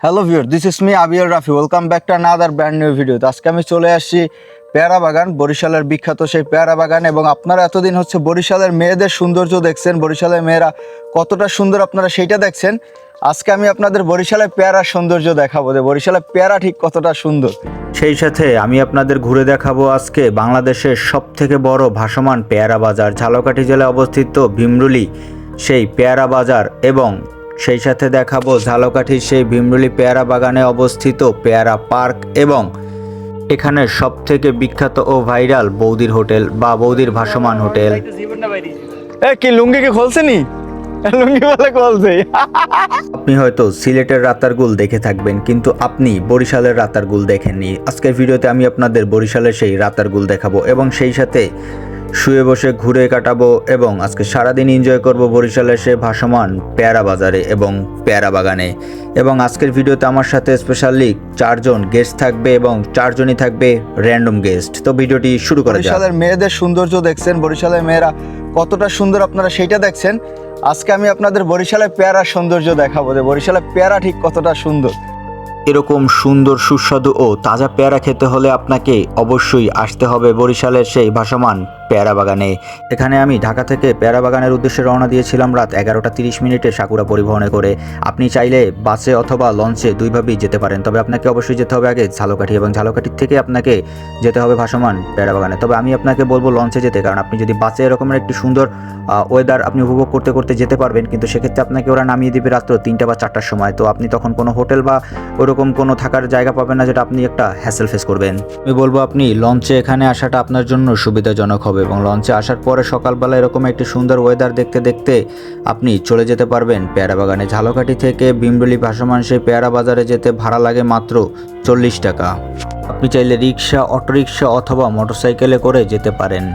Hello viewer, this is me Abir Rafi. Welcome back to another brand new video. তো আজকে আমি চলে আসছি পেয়ারা বাগান, বরিশালের বিখ্যাত সেই পেয়ারা বাগান। এবং আপনারা এতদিন হচ্ছে বরিশালের মেয়েদের সৌন্দর্য দেখছেন, বরিশালের মেয়েরা কতটা সুন্দর আপনারা সেইটা দেখছেন। আজকে আমি আপনাদের বরিশালের পেয়ারার সৌন্দর্য দেখাবো, যে বরিশালের পেয়ারা ঠিক কতটা সুন্দর। সেই সাথে আমি আপনাদের ঘুরে দেখাবো আজকে বাংলাদেশের সবথেকে বড় ভাসমান পেয়ারা বাজার, ঝালকাঠি জেলায় অবস্থিত ভীমরুলি সেই পেয়ারা বাজার, এবং সেই সাথে দেখাবো ঝালকাঠির সেই ভীমরুলি পেয়ারা বাগানে অবস্থিত পেয়ারা পার্ক, এবং এখানে সবথেকে বিখ্যাত ও ভাইরাল বৌদির হোটেল বা বৌদির ভাসমান হোটেল। কি লুঙ্গি কি খোলছে নি? লুঙ্গি বলে খোলছে। আপনি হয়তো সিলেটের রাতারগুল দেখে থাকবেন, কিন্তু আপনি বরিশালের রাতারগুল দেখেননি। আজকের ভিডিওতে আমি আপনাদের বরিশালের সেই রাতারগুল দেখাবো, এবং সেই সাথে শুয়ে বসে ঘুরে কাটাবো, এবং আজকে সারাদিন এনজয় করব বরিশালের সেই ভাসমান পেয়ারা বাজারে এবং পেয়ারা বাগানে। এবং আজকের ভিডিওতে আমার সাথে স্পেশালি 4 জন গেস্ট থাকবে, এবং 4 জনই থাকবে র্যান্ডম গেস্ট। তো ভিডিওটি শুরু করা যাক। বরিশালের মেয়েদের সৌন্দর্য দেখছেন, বরিশালের মেয়েরা কতটা সুন্দর আপনারা সেইটা দেখছেন। আজকে আমি আপনাদের বরিশালের পেয়ারার সৌন্দর্য দেখাবো, যে বরিশালের পেয়ারা ঠিক কতটা সুন্দর। এরকম সুন্দর সুস্বাদু ও তাজা পেয়ারা খেতে হলে আপনাকে অবশ্যই আসতে হবে বরিশালের সেই ভাসমান পেয়ারা বাগানে। এখানে আমি ঢাকা থেকে পেয়ারা বাগানের উদ্দেশ্যে রওনা দিয়েছিলাম রাত 11:30 সাকুরা পরিবহনে করে। আপনি চাইলে বাসে অথবা লঞ্চে দুইভাবেই যেতে পারেন, তবে আপনাকে অবশ্যই যেতে হবে আগে ঝালকাঠি, এবং ঝালকাঠির থেকে আপনাকে যেতে হবে ভাসমান পেয়ারা বাগানে। তবে আমি আপনাকে বলবো লঞ্চে যেতে, কারণ আপনি যদি বাসে এরকমের একটি সুন্দর ওয়েদার আপনি উপভোগ করতে করতে যেতে পারবেন, কিন্তু সেক্ষেত্রে আপনাকে ওরা নামিয়ে দেবে রাত্র 3টা বা 4টার সময়। তো আপনি তখন কোনো হোটেল বা ওরকম কোনো থাকার জায়গা পাবেন না, যেটা আপনি একটা হ্যাসেল ফেস করবেন। আমি বলবো আপনি লঞ্চে এখানে আসাটা আপনার জন্য সুবিধাজনক হবে, এবং লঞ্চে আসার পরে সকালবেলা এরকম একটি সুন্দর ওয়েদার দেখতে দেখতে আপনি চলে যেতে পারবেন পেয়ারা বাগানে। ঝালকাঠি থেকে ভীমরুলি ভাসমান সেই পেয়ারা বাজারে যেতে ভাড়া লাগে মাত্র 40 টাকা। আপনি চাইলে রিক্সা, অটোরিক্সা অথবা মোটরসাইকেলে করে যেতে পারেন।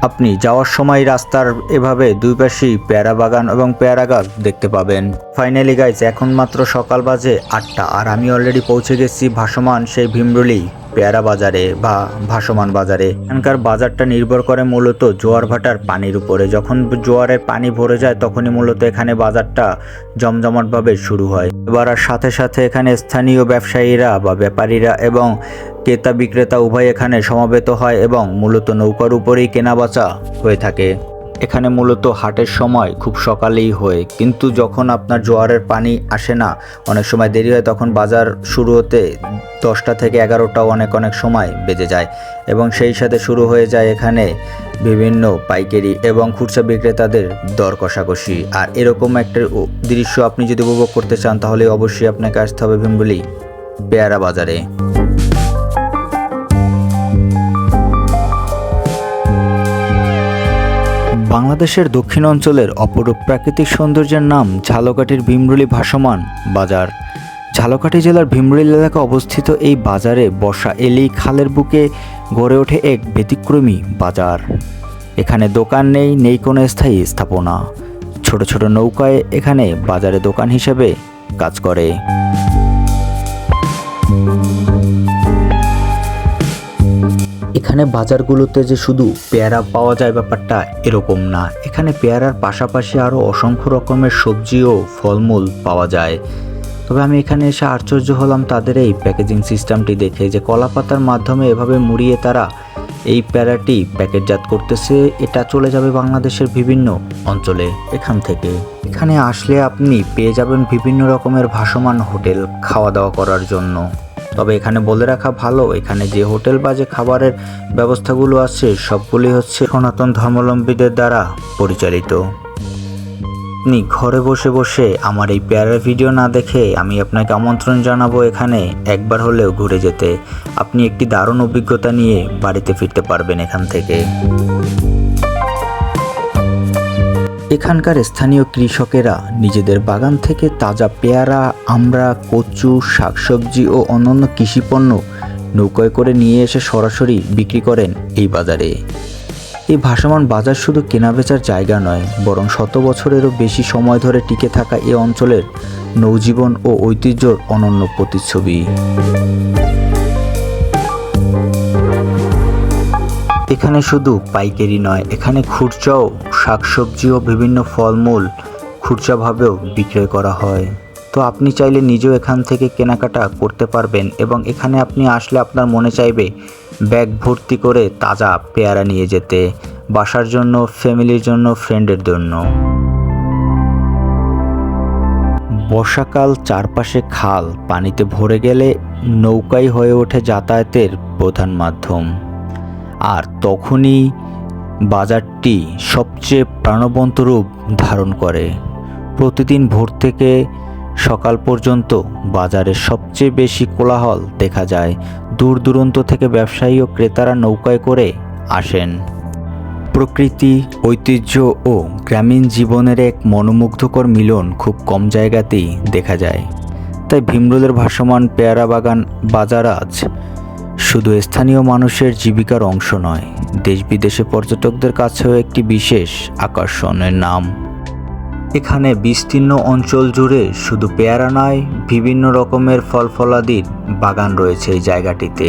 আপনি যাওয়ার সময় রাস্তার এভাবে দুই পাশেই পেয়ারা বাগান এবং পেয়ারা গাছ দেখতে পাবেন। ফাইনালি গাইস, এখন মাত্র সকাল বাজে 8টা, আর আমি অলরেডি পৌঁছে গেছি ভাসমান সেই ভীমরুলি পেয়ারা বাজারে বা ভাসমান বাজারে। এখানকার বাজারটা নির্ভর করে মূলত জোয়ার ভাটার পানির উপরে। যখন জোয়ারের পানি ভরে যায় তখনই মূলত এখানে বাজারটা জমজমাটভাবে শুরু হয়। এবার আর সাথে সাথে এখানে স্থানীয় ব্যবসায়ীরা বা ব্যাপারীরা এবং ক্রেতা বিক্রেতা উভয় এখানে সমবেত হয়, এবং মূলত নৌকার উপরেই কেনাবেচা হয়ে থাকে। এখানে মূলত হাটের সময় খুব সকালেই হয়, কিন্তু যখন আপনার জোয়ারের পানি আসে না, অনেক সময় দেরি হয়, তখন বাজার শুরু হতে 10টা থেকে 11টাও অনেক সময় বেজে যায়। এবং সেই সাথে শুরু হয়ে যায় এখানে বিভিন্ন পাইকারি এবং খুচরা বিক্রেতাদের দর কষাকষি। আর এরকম একটা দৃশ্য আপনি যদি উপভোগ করতে চান, তাহলে অবশ্যই আপনাকে আসতে হবে ভীমরুলি পেয়ারা বাজারে। বাংলাদেশের দক্ষিণ অঞ্চলের অপরূপ প্রাকৃতিক সৌন্দর্যের নাম ঝালকাঠির ভীমরুলি ভাসমান বাজার। ঝালকাঠি জেলার ভীমরুলি এলাকা অবস্থিত এই বাজারে বর্ষা এলেই খালের বুকে গড়ে ওঠে এক ব্যতিক্রমী বাজার। এখানে দোকান নেই কোনো স্থায়ী স্থাপনা। ছোট ছোট নৌকায় এখানে বাজারে দোকান হিসেবে কাজ করে। এখানে বাজারগুলোতে যে শুধু পেয়ারা পাওয়া যায় ব্যাপারটা এরকম না, এখানে পেয়ারার পাশাপাশি আরও অসংখ্য রকমের সবজি ও ফলমূল পাওয়া যায়। তবে আমি এখানে এসে আশ্চর্য হলাম তাদের এই প্যাকেজিং সিস্টেমটি দেখে, যে কলা পাতার মাধ্যমে এভাবে মুড়িয়ে তারা এই পেয়ারাটি প্যাকেটজাত করতেছে। এটা চলে যাবে বাংলাদেশের বিভিন্ন অঞ্চলে। এখান থেকে এখানে আসলে আপনি পেয়ে যাবেন বিভিন্ন রকমের ভাসমান হোটেল খাওয়া দাওয়া করার জন্য। তবে এখানে বলে রাখা ভালো, এখানে যে হোটেল বা যে খাবারের ব্যবস্থাগুলো আছে সবগুলি হচ্ছে সনাতন ধর্মাবলম্বীদের দ্বারা পরিচালিত। আপনি ঘরে বসে বসে আমার এই পেয়ারার ভিডিও না দেখে আমি আপনাকে আমন্ত্রণ জানাবো এখানে একবার হলেও ঘুরে যেতে। আপনি একটি দারুণ অভিজ্ঞতা নিয়ে বাড়িতে ফিরতে পারবেন এখান থেকে। এখানকার স্থানীয় কৃষকেরা নিজেদের বাগান থেকে তাজা পেয়ারা, আমড়া, কচু, শাকসবজি ও অন্যান্য কৃষিপণ্য নৌকায় করে নিয়ে এসে সরাসরি বিক্রি করেন এই বাজারে। এই ভাসমান বাজার শুধু কেনাবেচার জায়গা নয়, বরং 100 বছরেরও বেশি সময় ধরে টিকে থাকা এ অঞ্চলের নৌজীবন ও ঐতিহ্যর অনন্য প্রতিচ্ছবি। এখানে শুধু পাইকারি নয়, এখানে খুচরাও শাকসবজি ও বিভিন্ন ফলমূল খুচরাভাবেও বিক্রয় করা হয়। তো আপনি চাইলে নিজেও এখান থেকে কেনাকাটা করতে পারবেন এবং এখানে আপনি আসলে আপনার মনে চাইবে ব্যাগ ভর্তি করে তাজা পেয়ারা নিয়ে যেতে, বাসার জন্য, ফ্যামিলির জন্য, ফ্রেন্ডের জন্য। বর্ষাকাল, চারপাশে খাল, পানিতে ভরে গেলে নৌকাই হয়ে ওঠে যাতায়াতের প্রধান মাধ্যম। আর তখনই বাজারটি সবচেয়ে প্রাণবন্ত রূপ ধারণ করে। প্রতিদিন ভোর থেকে সকাল পর্যন্ত বাজারে সবচেয়ে বেশি কোলাহল দেখা যায়। দূর দূরান্ত থেকে ব্যবসায়ী ও ক্রেতারা নৌকায় করে আসেন। প্রকৃতি, ঐতিহ্য ও গ্রামীণ জীবনের এক মনোমুগ্ধকর মিলন খুব কম জায়গাতেই দেখা যায়। তাই ভীমরুলের ভাসমান পেয়ারা বাগান বাজার আজ শুধু স্থানীয় মানুষের জীবিকার অংশ নয়, দেশ বিদেশে পর্যটকদের কাছেও একটি বিশেষ আকর্ষণের নাম। এখানে বিস্তীর্ণ অঞ্চল জুড়ে শুধু পেয়ারা নয়, বিভিন্ন রকমের ফল ফলাদির বাগান রয়েছে এই জায়গাটিতে।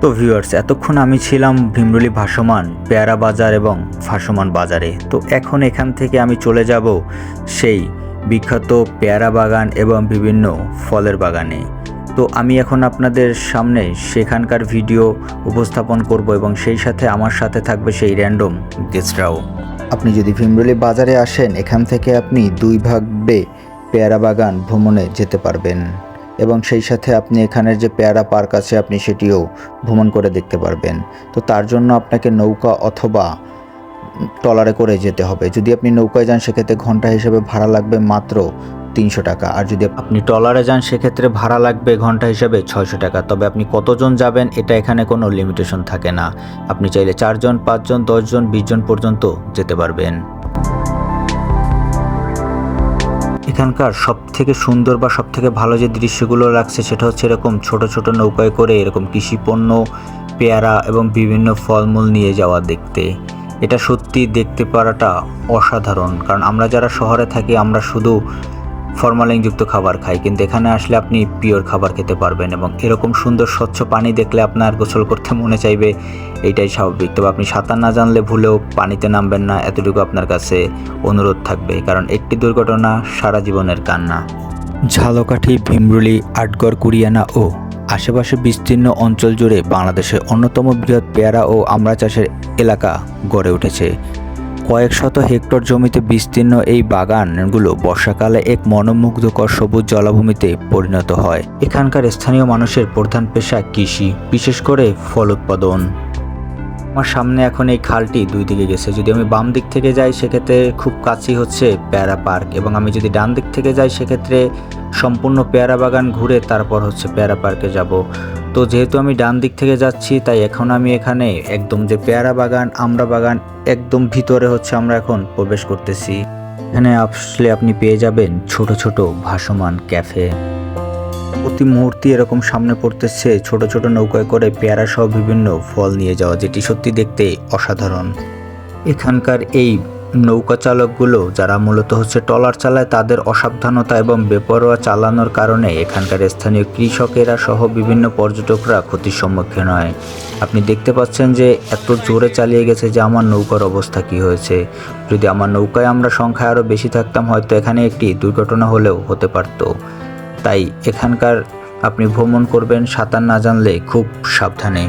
তো ভিউয়ার্স, এতক্ষণ আমি ছিলাম ভীমরুলি ভাসমান পেয়ারা বাজার এবং ভাসমান বাজারে। তো এখন এখান থেকে আমি চলে যাব সেই বিখ্যাত পেয়ারা বাগান এবং বিভিন্ন ফলের বাগানে। তো আমি এখন আপনাদের সামনে সেখানকার ভিডিও উপস্থাপন করব এবং সেই সাথে আমার সাথে থাকবে সেই র্যান্ডম গেস্টরাও। আপনি যদি ভীমরুলি বাজারে আসেন, এখান থেকে আপনি 2 ভাগে পেয়ারা বাগান ভ্রমণে যেতে পারবেন এবং সেই সাথে আপনি এখানের যে পেয়ারা পার্ক আছে আপনি সেটিও ভ্রমণ করে দেখতে পারবেন। তো তার জন্য আপনাকে নৌকা অথবা ট্রলারে করে যেতে হবে। যদি আপনি নৌকায় যান সেক্ষেত্রে ঘন্টা হিসেবে ভাড়া লাগবে মাত্র 300 টাকা, আর যদি আপনি ট্রলারে যান সেক্ষেত্রে ভাড়া লাগবে ঘন্টা হিসেবে 600 টাকা। তবে আপনি কতজন যাবেন এটা এখানে কোনো লিমিটেশন থাকে না। আপনি চাইলে 4 জন, 5 জন, 10 জন, 20 জন পর্যন্ত যেতে পারবেন। এখানকার সবথেকে সুন্দর বা সবথেকে ভালো যে দৃশ্যগুলো লাগছে সেটা হচ্ছে এরকম ছোট ছোট নৌকায় করে এরকম কৃষিপণ্য, পেয়ারা এবং বিভিন্ন ফলমূল নিয়ে যাওয়া দেখতে। এটা সত্যি দেখতে পারাটা অসাধারণ, কারণ আমরা যারা শহরে থাকি আমরা শুধু ফরমালিনযুক্ত খাবার খাই, কিন্তু এখানে আসলে আপনি পিওর খাবার খেতে পারবেন এবং এরকম সুন্দর স্বচ্ছ পানি দেখলে আপনার গোসল করতে মনে চাইবে, এইটাই স্বাভাবিক। তবে আপনি সাঁতার না জানলে ভুলেও পানিতে নামবেন না, এতটুকু আপনার কাছে অনুরোধ থাকবে, কারণ একটি দুর্ঘটনা সারা জীবনের কান্না। ঝালকাঠি, ভীমরুলি, আটগড়, কুরিয়ানা ও আশেপাশে বিস্তীর্ণ অঞ্চল জুড়ে বাংলাদেশের অন্যতম বৃহৎ পেয়ারা ও আমড়া চাষের এলাকা গড়ে উঠেছে। কয়েক শত হেক্টর জমিতে বিস্তীর্ণ এই বাগানগুলো বর্ষাকালে এক মনোমুগ্ধকর সবুজ জলাভূমিতে পরিণত হয়। এখানকার স্থানীয় মানুষের প্রধান পেশা কৃষি, বিশেষ করে ফল উৎপাদন। আমার সামনে এখন এই খালটি 2 দিকে গেছে। যদি আমি বাম দিক থেকে যাই সেক্ষেত্রে খুব কাছেই হচ্ছে পেয়ারা পার্ক, এবং আমি যদি ডান দিক থেকে যাই সেক্ষেত্রে সম্পূর্ণ পেয়ারা বাগান ঘুরে তারপর হচ্ছে পেয়ারা পার্কে যাব। তো যেহেতু আমি ডান দিক থেকে যাচ্ছি তাই এখন আমি এখানে একদম যে পেয়ারা বাগান, আমড়া বাগান একদম ভিতরে হচ্ছে আমরা এখন প্রবেশ করতেছি। এখানে আসলে আপনি পেয়ে যাবেন ছোট ছোট ভাসমান ক্যাফে। প্রতি মুহূর্তে এরকম সামনে পড়তেছে ছোট ছোট নৌকায় করে পেয়ারা সহ বিভিন্ন ফল নিয়ে যাওয়া, যেটি সত্যি দেখতে অসাধারণ। এখানকার এই নৌকা চালকগুলো যারা মূলত হচ্ছে ট্রলার চালায়, তাদের অসাবধানতা এবং বেপরোয়া চালানোর কারণে এখানকার স্থানীয় কৃষকেরা সহ বিভিন্ন পর্যটকরা ক্ষতির সম্মুখীন হয়। আপনি দেখতে পাচ্ছেন যে এত জোরে চালিয়ে গেছে যে আমার নৌকার অবস্থা কী হয়েছে। যদি আমার নৌকায় আমরা সংখ্যায় আরও বেশি থাকতাম হয়তো এখানে একটি দুর্ঘটনা হলেও হতে পারত। তাই এখানকার আপনি ভ্রমণ করবেন সাঁতার না জানলে খুব সাবধানে।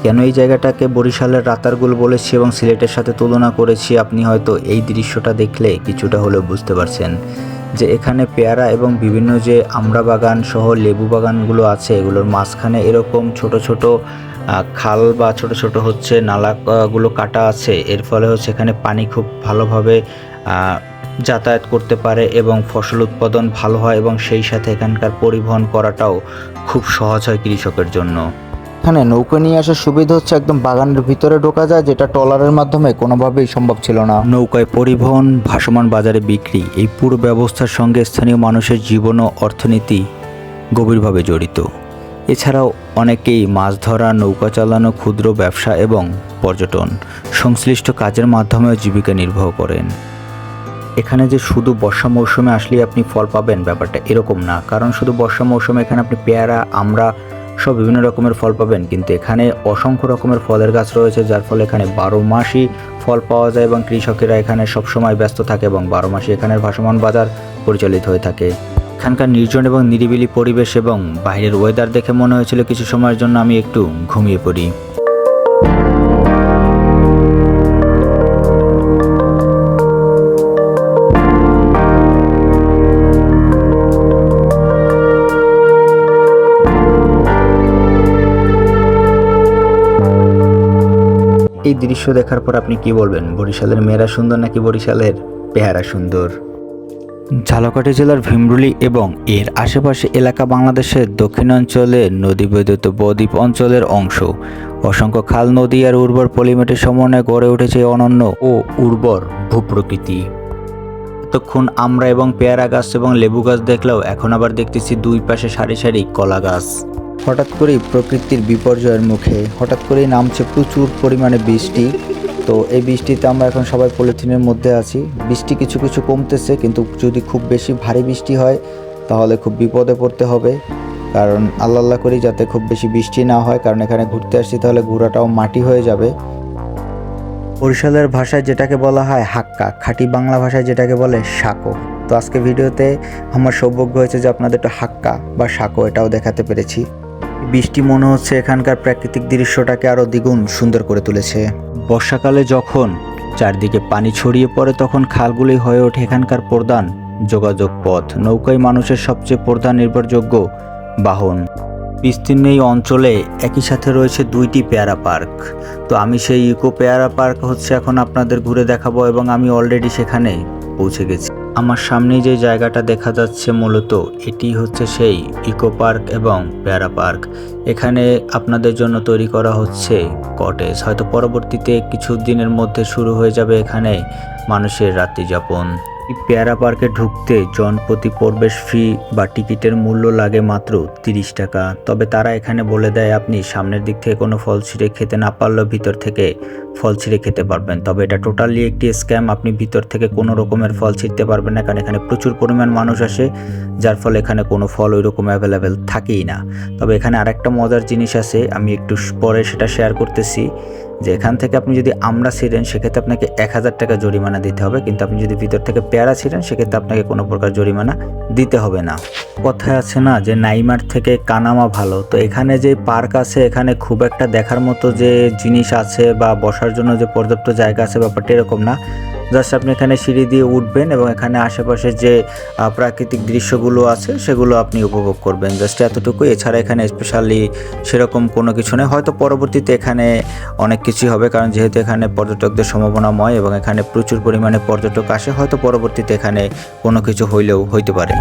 কেন এই জায়গাটাকে বরিশালের রাতারগুল বলেছি এবং সিলেটের সাথে তুলনা করেছি, আপনি হয়তো এই দৃশ্যটা দেখলে কিছুটা হলেও বুঝতে পারছেন যে এখানে পেয়ারা এবং বিভিন্ন যে আমড়া বাগান সহ লেবু বাগানগুলো আছে এগুলোর মাঝখানে এরকম ছোট ছোট খাল বা ছোট ছোট হচ্ছে নালাগুলো কাটা আছে। এর ফলে হচ্ছে এখানে পানি খুব ভালোভাবে যাতায়াত করতে পারে এবং ফসল উৎপাদন ভালো হয় এবং সেই সাথে এখানকার পরিবহন করাটাও খুব সহজ হয় কৃষকের জন্য। এখানে নৌকা নিয়ে আসার সুবিধা হচ্ছে একদম বাগানের ভিতরে ঢোকা যায়, যেটা ট্রলারের মাধ্যমে কোনোভাবেই সম্ভব ছিল না। নৌকায় পরিবহন, ভাসমান বাজারে বিক্রি, এই পুরো ব্যবস্থার সঙ্গে স্থানীয় মানুষের জীবন ও অর্থনীতি গভীরভাবে জড়িত। এছাড়াও অনেকেই মাছ ধরা, নৌকা চালানো, ক্ষুদ্র ব্যবসা এবং পর্যটন সংশ্লিষ্ট কাজের মাধ্যমেও জীবিকা নির্বাহ করেন। এখানে যে শুধু বর্ষা মৌসুমে আসলেই আপনি ফল পাবেন ব্যাপারটা এরকম না, কারণ শুধু বর্ষা মৌসুমে এখানে আপনি পেয়ারা, আমড়া সব বিভিন্ন রকমের ফল পাবেন, কিন্তু এখানে অসংখ্য রকমের ফলের গাছ রয়েছে যার ফলে এখানে 12 মাসই ফল পাওয়া যায় এবং কৃষকেরা এখানে সবসময় ব্যস্ত থাকে এবং 12 মাসে এখানের ভাসমান বাজার পরিচালিত হয়ে থাকে। এখানকার নির্জন এবং নিরিবিলি পরিবেশ এবং বাইরের ওয়েদার দেখে মনে হয়েছিল কিছু সময়ের জন্য আমি একটু ঘুমিয়ে পড়ি। এই দৃশ্য দেখার পর আপনি কি বলবেন? বরিশালের মেয়েরা সুন্দর নাকি বরিশালের পেয়ারা সুন্দর? ঝালকাঠি জেলার ভীমরুলি এবং এর আশেপাশে এলাকা বাংলাদেশের দক্ষিণাঞ্চলে নদী বৈদ্যুত বদ্বীপ অঞ্চলের অংশ। অসংখ্য খাল, নদী আর উর্বর পলিমাটির সমন্বয়ে গড়ে উঠেছে অনন্য ও উর্বর ভূপ্রকৃতি। এতক্ষণ আমরা এবং পেয়ারা গাছ এবং লেবু গাছ দেখলেও এখন আবার দেখতেছি দুই পাশে সারি সারি কলা গাছ। হঠাৎ করেই প্রকৃতির বিপর্যয়ের মুখে হঠাৎ করেই নামছে প্রচুর পরিমাণে বৃষ্টি। তো এই বৃষ্টিতে আমরা এখন সবাই পলিথিনের মধ্যে আছি। বৃষ্টি কিছু কিছু কমতেছে, কিন্তু যদি খুব বেশি ভারী বৃষ্টি হয় তাহলে খুব বিপদে পড়তে হবে। কারণ আল্লাহ করি যাতে খুব বেশি বৃষ্টি না হয়, কারণ এখানে ঘুরতে আসছি, তাহলে ঘোড়াটাও মাটি হয়ে যাবে। বরিশালের ভাষায় যেটাকে বলা হয় হাক্কা, খাঁটি বাংলা ভাষায় যেটাকে বলে সাঁকো। তো আজকে ভিডিওতে আমার সৌভাগ্য হয়েছে যে আপনাদের একটু হাক্কা বা সাঁকো এটাও দেখাতে পেরেছি। বৃষ্টি মনে হচ্ছে এখানকার প্রাকৃতিক দৃশ্যটাকে আরও দ্বিগুণ সুন্দর করে তুলেছে। বর্ষাকালে যখন চারদিকে পানি ছড়িয়ে পড়ে তখন খালগুলি হয়ে ওঠে এখানকার প্রধান যোগাযোগ পথ। নৌকাই মানুষের সবচেয়ে প্রধান নির্ভরযোগ্য বাহন। বিস্তীর্ণ এই অঞ্চলে একই সাথে রয়েছে দুইটি পেয়ারা পার্ক। তো আমি সেই ইকো পেয়ারা পার্ক এখন আপনাদের ঘুরে দেখাবো এবং আমি অলরেডি সেখানে পৌঁছে গেছি। আমার সামনে যে জায়গাটা দেখা যাচ্ছে মূলত এটি হচ্ছে সেই ইকো পার্ক এবং পেয়ারা পার্ক। এখানে আপনাদের জন্য তৈরি করা হচ্ছে কটেজ। হয়তো পরবর্তীতে কিছু দিনের মধ্যে শুরু হয়ে যাবে এখানে মানুষের রাত্রিযাপন। এই পেয়ারা পার্কে ঢুকতে জনপ্রতি প্রবেশ ফি বা টিকিটের মূল্য লাগে মাত্র 30 টাকা। তবে তারা এখানে বলে দেয় আপনি সামনের দিক থেকে কোনো ফল ছিঁড়ে খেতে না পারলেও ভিতর থেকে ফল ছিঁড়ে খেতে পারবেন। তবে এটা টোটালি একটি স্ক্যাম। আপনি ভিতর থেকে কোনো রকমের ফল ছিঁড়তে পারবেন না, কারণ এখানে প্রচুর পরিমাণ মানুষ আসে, যার ফলে এখানে কোনো ফল ওই রকম অ্যাভেলেবেল থাকেই না। তবে এখানে আরেকটা মজার জিনিস আছে, আমি একটু পরে সেটা শেয়ার করতেছি, যে এখান থেকে আপনি যদি আমড়া ছিঁড়েন সেক্ষেত্রে আপনাকে 1000 টাকা জরিমানা দিতে হবে, কিন্তু আপনি যদি ভিতর থেকে পেয়ারা ছিঁড়েন সেক্ষেত্রে আপনাকে কোনো প্রকার জরিমানা দিতে হবে না। কথায় আছে না যে নাইমার থেকে কানামা ভালো। তো এখানে যে পার্ক আছে এখানে খুব একটা দেখার মতো যে জিনিস আছে বা বসার জন্য যে পর্যাপ্ত জায়গা আছে ব্যাপারটা এরকম না। জাস্ট আপনি এখানে সিঁড়ি দিয়ে উঠবেন এবং এখানে আশেপাশে যে প্রাকৃতিক দৃশ্যগুলো আছে সেগুলো আপনি উপভোগ করবেন, জাস্ট এতটুকু। এছাড়া এখানে স্পেশালি সেরকম কোনো কিছু নেই। হয়তো পরবর্তীতে এখানে অনেক কিছুই হবে, কারণ যেহেতু এখানে পর্যটকদের সম্ভাবনাময় এবং এখানে প্রচুর পরিমাণে পর্যটক আসে, হয়তো পরবর্তীতে এখানে কোনো কিছু হইলেও হইতে পারে।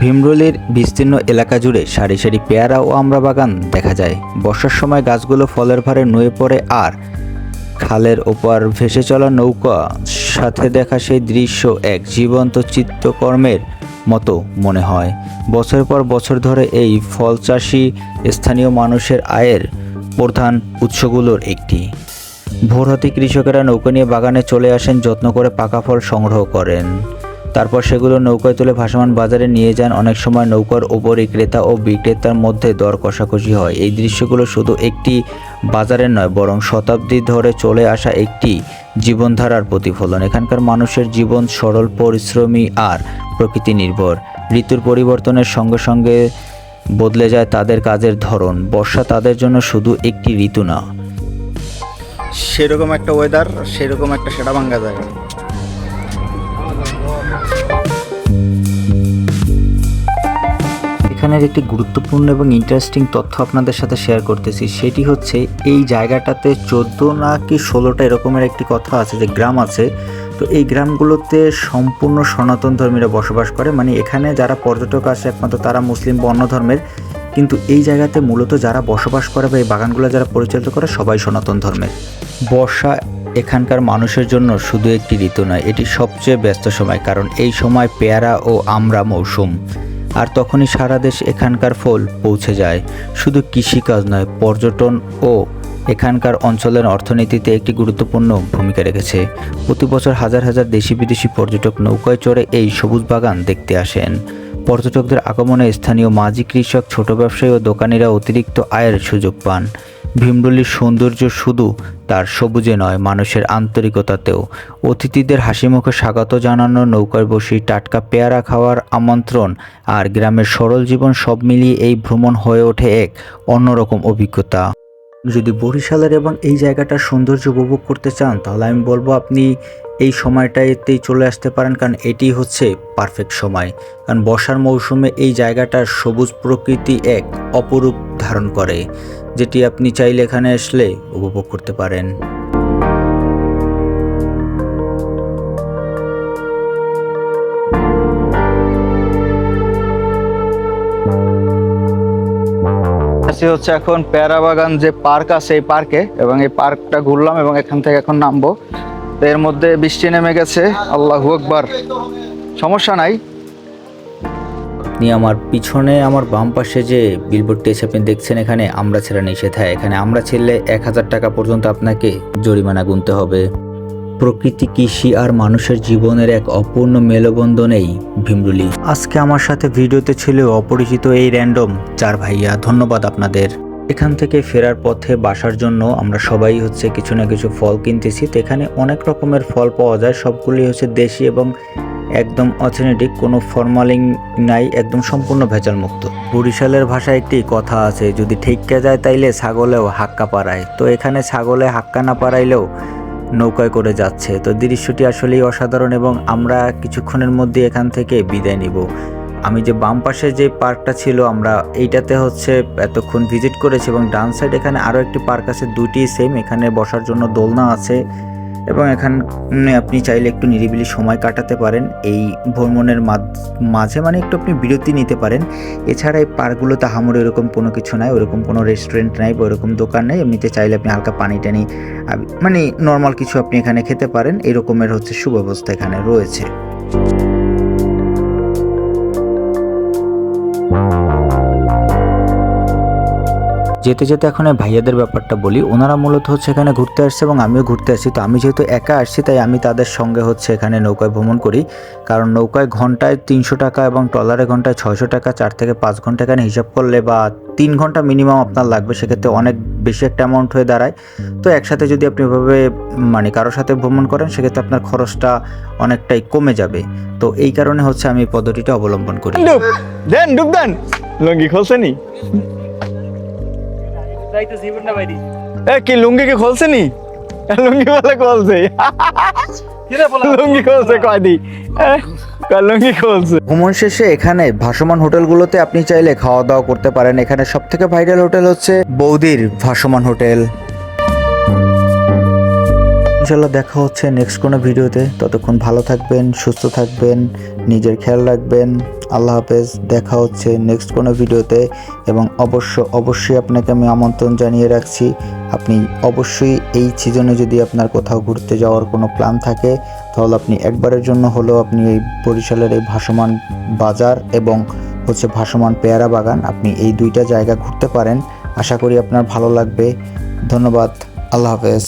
ভীমরুলির বিস্তীর্ণ এলাকা জুড়ে সারি সারি পেয়ারা ও আমড়া বাগান দেখা যায়। বর্ষার সময় গাছগুলো ফলের ভারে নুয়ে পড়ে আর খালের ওপার ভেসে চলা নৌকা সাথে দেখা সেই দৃশ্য এক জীবন্ত চিত্রকর্মের মতো মনে হয়। বছর পর বছর ধরে এই ফল চাষি স্থানীয় মানুষের আয়ের প্রধান উৎসগুলোর একটি। ভোর হতে কৃষকেরা নৌকা নিয়ে বাগানে চলে আসেন, যত্ন করে পাকা ফল সংগ্রহ করেন। তারপর সেগুলো নৌকায় তুলে ভাসমান বাজারে নিয়ে যান। অনেক সময় নৌকার ওপরই ক্রেতা ও বিক্রেতার মধ্যে দর কষাকষি হয়। এই দৃশ্যগুলো শুধু একটি বাজারের নয়, বরং শতাব্দী ধরে চলে আসা একটি জীবনধারার প্রতিফলন। এখানকার মানুষের জীবন সরল, পরিশ্রমী আর প্রকৃতি নির্ভর। ঋতুর পরিবর্তনের সঙ্গে সঙ্গে বদলে যায় তাদের কাজের ধরন। বর্ষা তাদের জন্য শুধু একটি ঋতু না, সেরকম একটা ওয়েদার, সেরকম একটা সেটা ভাঙ্গা জায়গা। এখানের একটি গুরুত্বপূর্ণ এবং ইন্টারেস্টিং তথ্য আপনাদের সাথে শেয়ার করতেছি। সেটি হচ্ছে এই জায়গাটাতে 14 না কি 16টা এরকমের একটি কথা আছে যে গ্রাম আছে। তো এই গ্রামগুলোতে সম্পূর্ণ সনাতন ধর্মীরা বসবাস করে। মানে এখানে যারা পর্যটক আসে একমাত্র তারা মুসলিম বা অন্য ধর্মের, কিন্তু এই জায়গাতে মূলত যারা বসবাস করে বা এই বাগানগুলো যারা পরিচালিত করে সবাই সনাতন ধর্মের। বর্ষা এখানকার মানুষের জন্য শুধু একটি ঋতু নয়, এটি সবচেয়ে ব্যস্ত সময়, কারণ এই সময় পেয়ারা ও আমড়া মৌসুম। আর তখনই সারা দেশ এখানকার ফল পৌঁছে যায়। শুধু কৃষিকাজ নয়, পর্যটন ও এখানকার অঞ্চলের অর্থনীতিতে একটি গুরুত্বপূর্ণ ভূমিকা রেখেছে। প্রতি বছর হাজার হাজার দেশি বিদেশি পর্যটক নৌকায় চড়ে এই সবুজ বাগান দেখতে আসেন। পর্যটকদের আগমনে স্থানীয় মাঝি কৃষক, ছোট ব্যবসায়ী ও দোকানিরা অতিরিক্ত আয়ের সুযোগ পান। ভীমরুলির সৌন্দর্য শুধু তার সবুজে নয়, মানুষের আন্তরিকতাতেও। অতিথিদের হাসিমুখে স্বাগত জানানো, নৌকায় বসে টাটকা পেয়ারা খাওয়ার আমন্ত্রণ আর গ্রামের সরল জীবন সব মিলিয়ে এই ভ্রমণ হয়ে ওঠে এক অন্যরকম অভিজ্ঞতা। যদি বরিশালের এবং এই জায়গাটার সৌন্দর্য উপভোগ করতে চান তাহলে আমি বলবো আপনি এই সময়টাতেই চলে আসতে পারেন, কারণ এটি হচ্ছে পারফেক্ট সময়। কারণ বর্ষার মৌসুমে এই জায়গাটার সবুজ প্রকৃতি এক অপরূপ ধারণ করে, যেটি আপনি চাইলে এখানে আসলে উপভোগ করতে পারেন। হচ্ছে এখন পেয়ারা বাগান যে পার্ক আছে এই পার্কে, এবং এই পার্কটা ঘুরলাম এবং এখান থেকে এখন নামবো। তো এর মধ্যে বৃষ্টি নেমে গেছে, আল্লাহু আকবার, সমস্যা নাই। আপনি আমার পিছনে আমার বাম পাশে যে বিলবোর্ডটি আছে আপনি দেখছেন, এখানে আমরা ছেড়ে নিষেধ। এখানে আমরা ছেড়লে 1000 টাকা পর্যন্ত আপনাকে জরিমানা গুনতে হবে। প্রকৃতি, কৃষি আর মানুষের জীবনের এক অপূর্ণ মেলবন্ধনেই ভীমরুলি। আজকে আমার সাথে ভিডিওতে ছিল অপরিচিত এই র্যান্ডম 4 ভাইয়া, ধন্যবাদ আপনাদের। এখান থেকে ফেরার পথে বাসার জন্য আমরা সবাই হচ্ছে কিছু না কিছু ফল কিনতেছি। তো এখানে অনেক রকমের ফল পাওয়া যায়, সবগুলি হচ্ছে দেশি এবং একদম অথেন্টিক, কোনো ফরমালিন নাই, একদম সম্পূর্ণ ভেজাল মুক্ত। বরিশালের ভাষায় একটি কথা আছে, যদি ঠেক্কা যায় তাইলে ছাগলেও হাক্কা পাড়ায়। তো এখানে ছাগলে হাক্কা না পাড়াইলেও নৌকায় করে যাচ্ছে। তো দৃশ্যটি আসলেই অসাধারণ এবং আমরা কিছুক্ষণের মধ্যে এখান থেকে বিদায় নিব। আমি যে বাম পাশে যে পার্কটা ছিল আমরা এইটাতে হচ্ছে এতক্ষণ ভিজিট করেছি, এবং ডান সাইড এখানে আরও একটি পার্ক আছে, দুটি সেম। এখানে বসার জন্য দোলনা আছে এবং এখানে আপনি চাইলে একটু নিরিবিলি সময় কাটাতে পারেন। এই ভ্রমণের মাঝে মানে একটু আপনি বিরতি নিতে পারেন। এছাড়া এই পার্কগুলোতে হামড়ে এরকম কোনো কিছু নাই, ওরকম কোনো রেস্টুরেন্ট নাই বা ওরকম দোকান নেই। এমনিতে চাইলে আপনি হালকা পানি টানি মানে নর্মাল কিছু আপনি এখানে খেতে পারেন, এরকমের হচ্ছে সুব্যবস্থা এখানে রয়েছে। যেতে যেতে এখন এই ভাইয়াদের ব্যাপারটা বলি। ওনারা মূলত হচ্ছে এখানে ঘুরতে আসছে এবং আমিও ঘুরতে আসছি। তো আমি যেহেতু একা আসছি তাই আমি তাদের সঙ্গে হচ্ছে এখানে নৌকায় ভ্রমণ করি, কারণ নৌকায় ঘন্টায় 300 টাকা এবং ট্রলারে ঘন্টায় 600 টাকা। 4 থেকে 5 ঘন্টা এখানে হিসাব করলে বা 3 ঘন্টা মিনিমাম আপনার লাগবে, সেক্ষেত্রে অনেক বেশি একটা অ্যামাউন্ট হয়ে দাঁড়ায়। তো একসাথে যদি আপনি এভাবে মানে কারোর সাথে ভ্রমণ করেন সেক্ষেত্রে আপনার খরচটা অনেকটাই কমে যাবে। তো এই কারণে হচ্ছে আমি এই পদ্ধতিটা অবলম্বন করি। ডুব দেন, লুঙ্গি খোলছে নি? কি লুঙ্গি কি খোলছে নি? লুঙ্গি বলে খোলছে, লুঙ্গি খোলছে কয়দি, লুঙ্গি খোলছে। ভ্রমণ শেষে এখানে ভাসমান হোটেলগুলোতে আপনি চাইলে খাওয়া দাওয়া করতে পারেন। এখানে সব থেকে ভাইরাল হোটেল হচ্ছে বৌদির ভাসমান হোটেল। ইনশাল্লাহ দেখা হচ্ছে নেক্সট কোনো ভিডিওতে। ততক্ষণ ভালো থাকবেন, সুস্থ থাকবেন, নিজের খেয়াল রাখবেন। আল্লাহ হাফেজ, দেখা হচ্ছে নেক্সট কোনো ভিডিওতে। এবং অবশ্যই আপনাকে আমি আমন্ত্রণ জানিয়ে রাখছি, আপনি অবশ্যই এই সিজনে যদি আপনার কোথাও ঘুরতে যাওয়ার কোনো প্ল্যান থাকে তাহলে আপনি একবারের জন্য হলেও আপনি এই বরিশালের এই ভাসমান বাজার এবং হচ্ছে ভাসমান পেয়ারা বাগান, আপনি এই দুইটা জায়গা ঘুরতে পারেন। আশা করি আপনার ভালো লাগবে। ধন্যবাদ, আল্লাহ হাফেজ।